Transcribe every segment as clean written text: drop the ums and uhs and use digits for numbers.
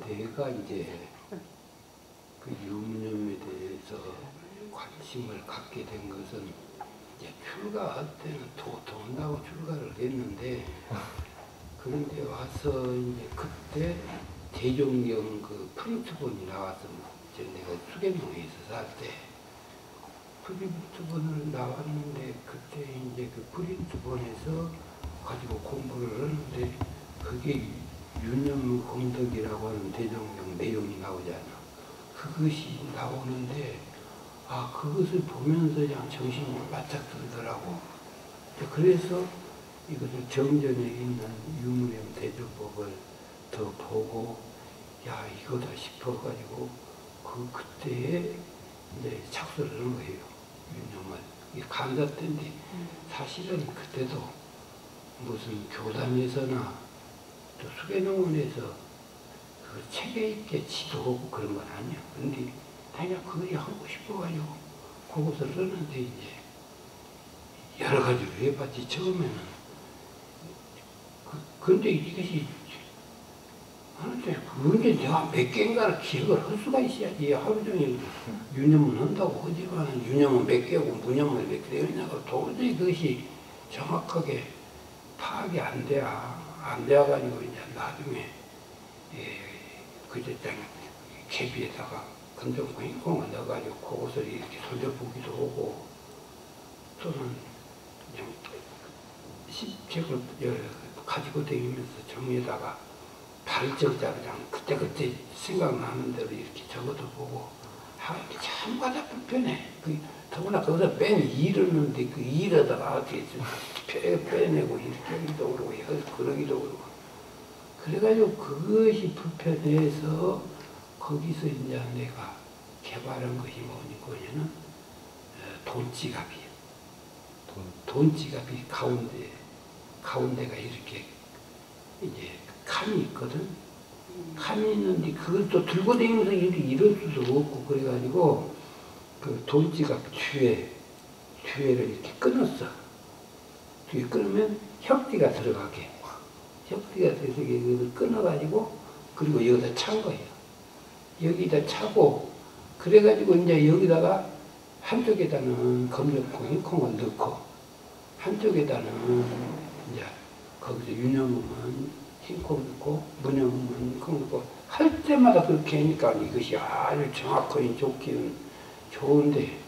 내가 이제 그 유무념에 대해서 관심을 갖게 된 것은 이제 출가할 때는 더운다고 출가를 했는데, 그런데 와서 이제 그때 대종경 그 프린트본이 나와서 이제 내가 수계동에 있어서 할 때 프린트본을 나왔는데, 그때 이제 그 프린트본에서 가지고 공부를 하는데 그게 유념공덕이라고 하는 대종경 내용이 나오잖아. 그것이 나오는데 그것을 보면서 그냥 정신이 바짝 들더라고. 그래서 이것을 정전에 있는 유무념 대조법을 더 보고 이거다 싶어가지고 그때에 이제 착수를 한 거예요. 유념을. 이게 간사 때인데 사실은 그때도 무슨 교단에서나 또 수계농원에서 그 체계 있게 지도하고 그런 건 아니야. 근데 그냥 그거를 하고 싶어가지고 그것을 하는데 이제 여러 가지로 해봤지. 처음에는 근데 이것이 하는데 그게 내가 몇 개인가를 기억을 할 수가 있어야지. 하루 종일 유념을 한다고 하지만 유념은 몇 개고 무념은 몇 개냐고 도저히 그것이 정확하게 파악이 안 돼가지고 이제 나중에 그제 땅 계비에다가 건전공을 넣어가지고 그것을 이렇게 돌려보기도 하고, 또는 십책을 가지고 다니면서 정리에다가 발적자를 그냥 그때 생각나는 대로 이렇게 적어도 보고 참 바다 불편해. 더구나 거기서 뺀 이르는데 그 이르다가 이렇게 빼내고 이렇게 하기도 그러고 그러기도 그러고 그래가지고 그것이 불편해서 거기서 이제 내가 개발한 것이 뭐냐면 돈지갑이에요. 돈지갑이 가운데가 이렇게 이제 칸이 있거든. 칸이 있는데 그걸 또 들고 다니면서 이럴 수도 없고 그래가지고 그 돈지갑 뒤에를 이렇게 끊었어. 뒤에 끊으면 혁띠가 들어가게. 혁띠가 들어가게 그걸 끊어가지고 그리고 여기다 찬 거예요. 여기다 차고 그래가지고 이제 여기다가 한쪽에다는 검정콩, 흰콩을 넣고 한쪽에다는 이제 거기서 유념은 흰콩 넣고 무념은 콩 넣고 할 때마다 그렇게 하니까 이것이 아주 정확하게 좋기는 좋은데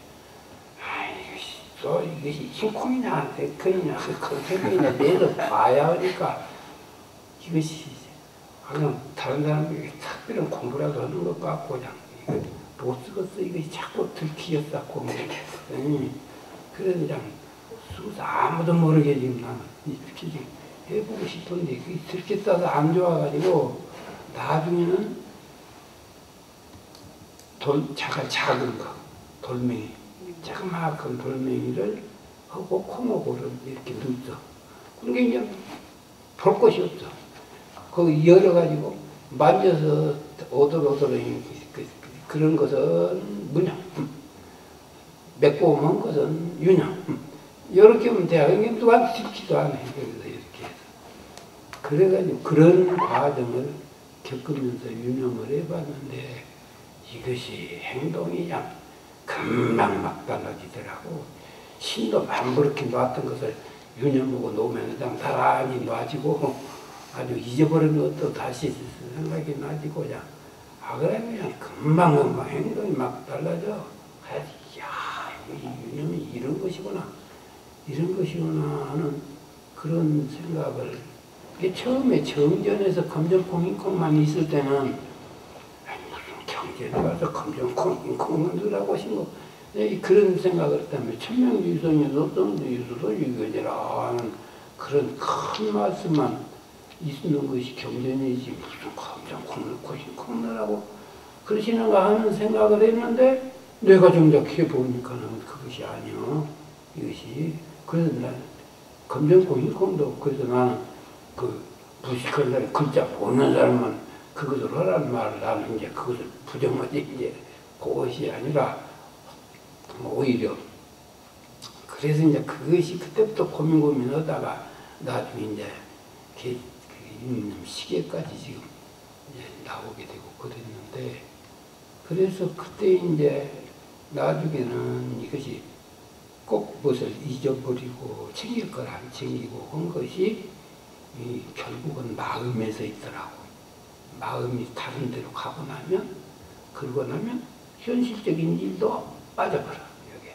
이것이 흰콩이냐 백콩이냐 그콩이냐 내도 봐야 하니까 이것이 그냥 다른 사람에게 특별한 공부라도 하는 것 같고 그냥 이거 못 쓰겠어. 이것이 자꾸 들키겠다고 그래서 그냥 쓰고서 아무도 모르게 지금 나는 이렇게 해보고 싶은데 그게 들켰다도 안 좋아가지고 나중에는 작은 거 돌멩이 자그마한 돌멩이를 하고 콩하고를 이렇게 넣었어. 그게 이제 볼 것이 없어. 거기 열어가지고 만져서 오돌오돌 그런 것은 무념, 매콤한 것은 유념. 이렇게 하면 돼. 누가 듣지도 않아. 이렇게 해서. 그래가지고 그런 과정을 겪으면서 유념을 해봤는데 이것이 행동이 그냥 금방 막 달라지더라고. 신도 만부렇게 놨던 것을 유념하고 놓으면 그냥 나란히 놔지고 아주 잊어버린 것도 다시 생각이 나지고 그냥 그래 그냥 금방 행동이 막 달라져. 그래서 이 유념이 이런 것이구나 하는 그런 생각을 처음에 정전에서 검정콩, 흰콩만 있을 때는 무슨 경전에 가서 검정콩, 흰콩만 넣으라고 하신 거 그런 생각을 했다면 천명유성에서 어떤 데에서도 이거지라 하는 그런 큰 말씀만 있는 것이 경전이지 무슨 검정콩 넣고 흰콩 넣으라고 그러시는가 하는 생각을 했는데 내가 정작 해보니까는 그것이 아니요. 이것이 그래서 난 검정콩 흰콩도 그래서 나는 그 무식한 사람 글자 보는 사람만 그것을 하라는 말을 나는 이제 그것을 부정하지 이제 그것이 아니라 오히려 그래서 이제 그것이 그때부터 고민하다가 나중에 이제 그 시계까지 지금 나오게 되고 그랬는데, 그래서 그때 이제 나중에는 이것이 꼭 무엇을 잊어버리고 챙길 걸 안 챙기고 한 것이 결국은 마음에서 있더라고. 마음이 다른 데로 가고 나면, 그러고 나면 현실적인 일도 빠져버려, 여기.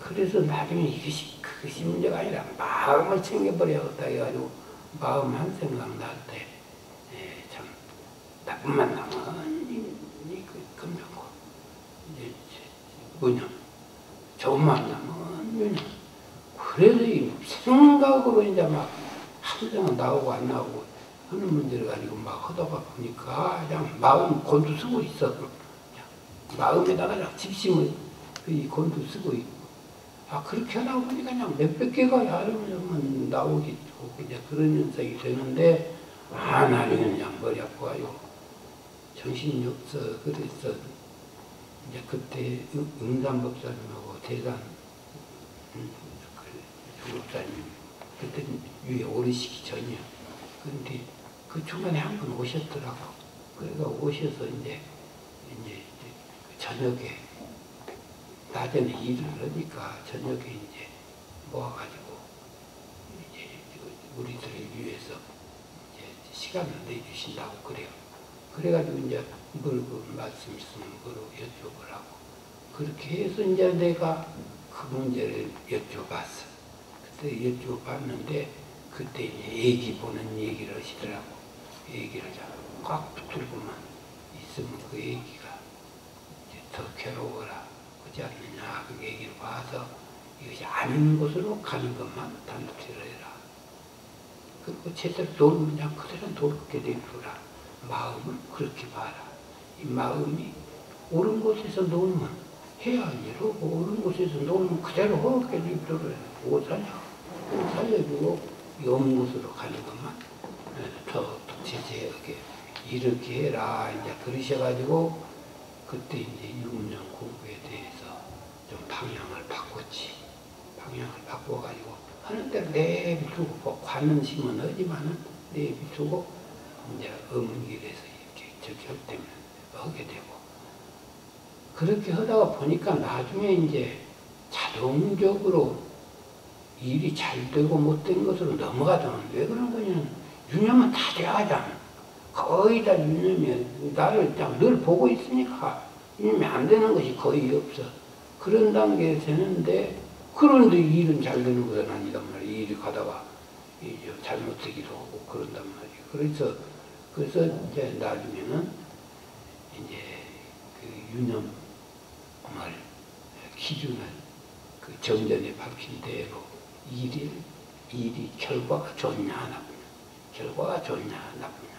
그래서 나중에 그것이 문제가 아니라 마음을 챙겨버려야겠다 해가지고, 마음 한 생각 날 때, 참, 나뿐만 나면, 금병고, 이제, 무념, 좋은만 나면, 유념. 그래서 이 생각으로 이제 막, 한 생각 나오고 안 나오고, 하는 문제를 가지고 막 하다가 보니까, 그냥 마음 곤두쓰고 있어. 마음에다가 그냥 집심을 곤두쓰고 있고. 그렇게 하다 보니까 그냥 몇백 개가 야르면 나오겠고, 이제 그런 현상이 되는데, 나중에 그냥 머리 아파가지고, 정신이 없어. 그래서, 이제 그때 응산법사님하고 대산, 법사님, 그때 위에 오르시기 전이야. 그런데 그 중간에 한 번 오셨더라고. 그래서 오셔서 이제 저녁에, 낮에는 일을 하니까 저녁에 이제 모아가지고 이제 우리들을 위해서 이제 시간을 내주신다고 그래요. 그래가지고 이제 말씀 있으면 여쭤보라고. 그렇게 해서 이제 내가 그 문제를 여쭤봤어. 그때 여쭤봤는데, 그때 이제 애기 보는 얘기를 하시더라고. 애기를 꽉 붙들고만 있으면 그 애기가 이제 더 괴로워라. 그렇지 않느냐. 그 얘기를 봐서 이것이 아닌 곳으로 가는 것만 단도치를 해라. 그리고 제대로 돌면 그대로 돌게 되주라. 마음을 그렇게 봐라. 이 마음이 옳은 곳에서 놀면 해야 할 일 하고, 옳은 곳에서 놀면 그대로 허겁게 되주라. 못 살려주고, 없는 곳으로 가는 것만 더 제재하게 이렇게 해라. 이제 그러셔가지고, 그때 이제 육년 공부에 대해서 좀 방향을 바꿨지. 방향을 바꿔가지고, 하는 대로 내비두고, 관심은 하지만은 내비두고, 이제 어문길에서 이렇게 적혈 때문에 하게 되고, 그렇게 하다가 보니까 나중에 이제 자동적으로 일이 잘 되고 못된 것으로 넘어가잖아. 왜 그런 거냐면, 유념은 다 돼가잖아. 거의 다 유념이야. 나를 그냥 늘 보고 있으니까 유념이 안 되는 것이 거의 없어. 그런 단계에 되는데, 그런데 일은 잘 되는 것은 아니단 말이야. 일이 가다가 이제 잘못되기도 하고 그런단 말이야. 그래서 이제 나중에는 이제 그 유념을, 기준을 그 정전에 밝힌 대로 일이 결과가 좋냐 나쁘냐, 결과가 좋냐 나쁘냐,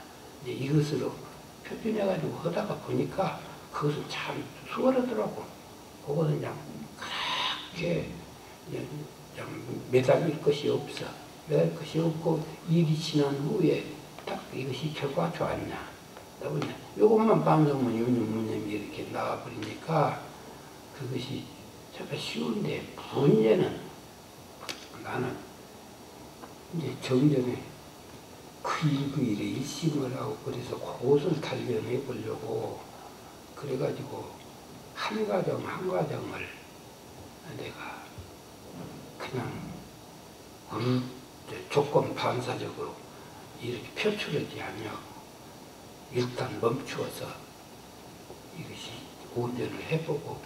이제 이것으로 표준해가지고 하다가 보니까 그것은 참 수월하더라고. 그것은 그냥 그렇게 그냥 매달릴 것이 없어. 매달릴 것이 없고, 일이 지난 후에 딱 이것이 결과가 좋았냐 나쁘냐, 이것만 방송문 유념무념이 이렇게 나와버리니까 그것이 정말 쉬운데, 문제는 나는 이제 정전에 그 일에 일심을 하고, 그래서 그것을 단련해 보려고 그래가지고 한 가정 한 가정을 내가 그냥 조건 반사적으로 이렇게 표출하지 않냐고, 일단 멈추어서 이것이 온전을 해보고,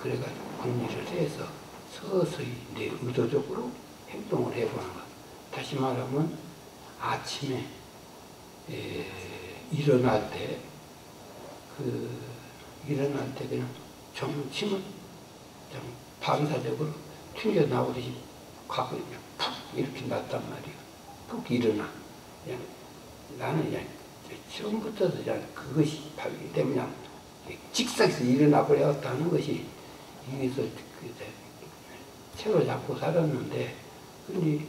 그래가지고 궁리를 해서 서서히 내 의도적으로 행동을 해보는 것. 다시 말하면 아침에 일어날 때 그냥 정침은 그냥 반사적으로 튕겨 나오듯이 가고 푹 이렇게 놨단 말이야. 푹 일어나. 그냥 나는 그냥 처음부터도 그냥 그것이 바기 때문에 그냥 직사에서 일어나 버렸다는 것이, 여기서 채로 잡고 살았는데, 근데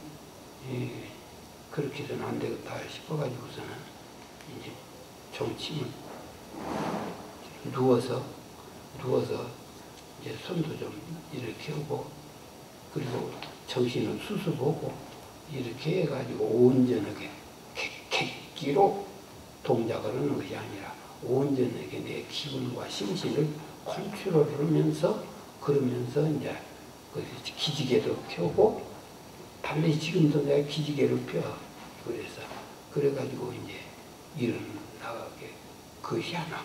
그렇게 해서는 안 되겠다 싶어가지고서는 이제 정침을 누워서 이제 손도 좀 이렇게 하고, 그리고 정신을 수습하고 이렇게 해가지고 온전하게 객기로 동작을 하는 것이 아니라 온전하게 내 기분과 심신을 컨트롤하면서 그러면서 이제 그 기지개도 펴고 반드시 지금도 내가 기지개를 펴. 그래가지고 이제 일어나가게 그것이 하나.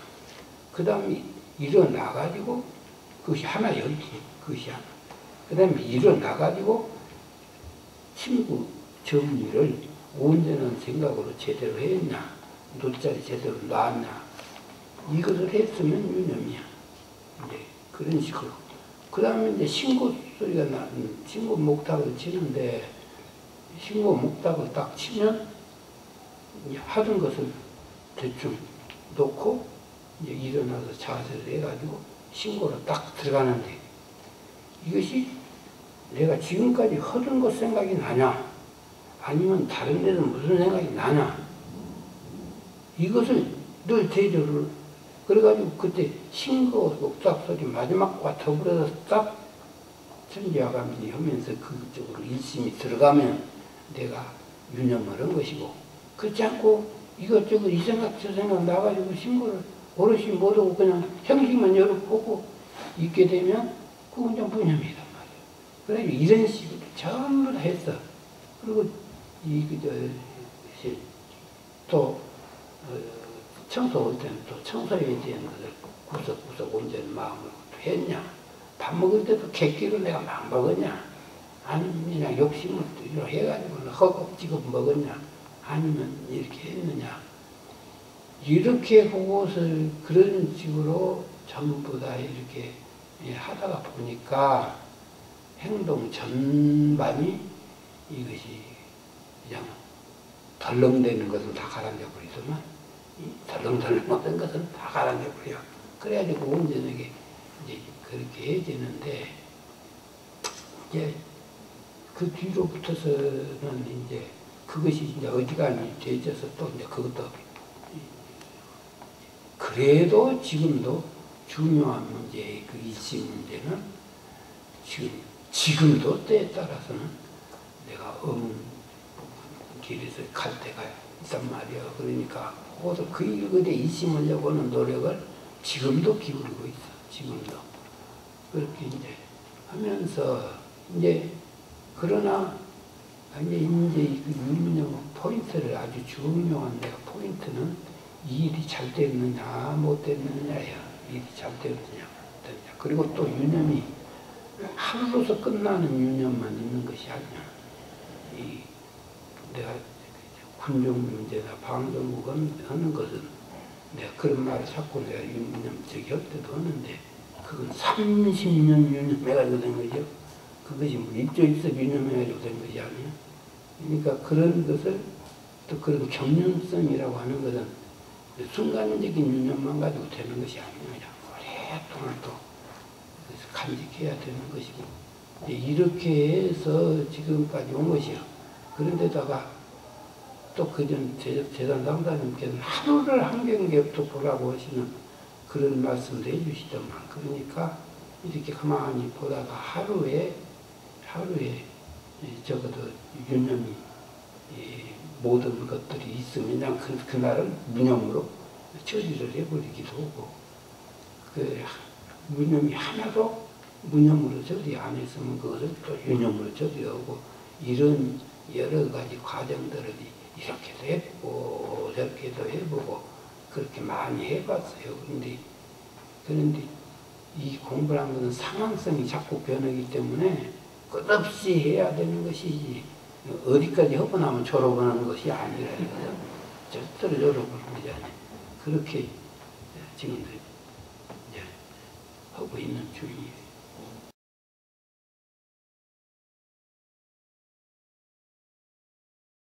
그 다음에 일어나가지고 그것이 하나요. 그것이 하나. 그 다음에 일어나가지고 친구 정리를 온전한 생각으로 제대로 했냐, 노자리 제대로 놨냐, 이것을 했으면 유념이야. 이제 그런 식으로. 그 다음에 이제 신고 소리가 신고 목탁을 치는데, 신고 목탁을 딱 치면, 이제 하던 것을 대충 놓고, 이제 일어나서 자세를 해가지고, 신고로 딱 들어가는데, 이것이 내가 지금까지 하던 것 생각이 나냐, 아니면 다른 데는 무슨 생각이 나냐, 이것을 늘 대조를, 그래가지고 그때 신고 목탁 소리 마지막과 더불어서 딱 천지화감지 하면서 그쪽으로 일심이 들어가면 내가 유념을 한 것이고, 그렇지 않고 이것저것 이 생각 저 생각 나가지고 신고를 오롯이 못하고 그냥 형식만 여러 보고 있게 되면 그건 좀 무념이란 말이에요. 그래가지고 이런 식으로 전부 다 했어. 그리고 또 청소할 때는 또 청소해야 되는 것을 구석구석 온전히 마음으로 했냐, 밥 먹을 때도 객기로 내가 막 먹었냐, 아니면 그냥 욕심을 해가지고 허겁지겁 먹었냐, 아니면 이렇게 했느냐, 이렇게 그것을 그런 식으로 전부 다 이렇게 하다가 보니까 행동 전반이 이것이 그냥 덜렁대는 것은 다 가라앉아 버리더만, 덜렁덜렁하던 것은 다 가라앉아 버려. 그래가지고 온전하게 이제 그렇게 해지는데, 이제 그 뒤로부터서는 이제 그것이 이제 어지간히 되져서 또 이제 그것도 그래도 지금도 중요한 문제, 그 일심 문제는 지금도 때에 따라서는 내가 길에서 갈 때가 있단 말이야. 그러니까 그것도 그 일에 일심하려고 하는 노력을 지금도 기울이고 있어. 지금도. 그렇게 이제 하면서 이제 그러나 이제 그 유념 포인트를 아주 중요한 내가 포인트는 이 일이 잘 됐느냐 못 됐느냐야. 일이 잘 됐느냐 못 됐느냐. 그리고 또 유념이 하루로서 끝나는 유념만 있는 것이 아니야. 내가 군정 문제나 방정국 하는 것은 내가 그런 말을 자꾸 내가 유념 할 때도 하는데, 그건 30년 유념해가지고 된 거죠. 그것이 뭐 일조일석 유념해가지고 된 것이 아니야. 그러니까 그런 것을 또 그런 경륜성이라고 하는 것은 순간적인 유념만 가지고 되는 것이 아니야. 오랫동안 또 간직해야 되는 것이고, 이렇게 해서 지금까지 온 것이요. 그런데다가 또 그전 재단 당사님께서는 하루를 한 경계부터 보라고 하시는 그런 말씀도 해주시더만, 그러니까 이렇게 가만히 보다가 하루에 적어도 유념이 모든 것들이 있으면 그냥 그날은 무념으로 처리를 해버리기도 하고, 그 무념이 하나도 무념으로 처리 안 했으면 그것을 또 유념으로 처리하고, 이런 여러 가지 과정들을 이렇게도 해보고 저렇게도 해보고 그렇게 많이 해봤어요. 그런데 이 공부라는 것은 상황성이 자꾸 변하기 때문에 끝없이 해야 되는 것이지, 어디까지 하고 나면 졸업을 하는 것이 아니라 이거는 절대로 졸업을 하는 것이 아니에요. 그렇게 지금도 이제 하고 있는 중이에요.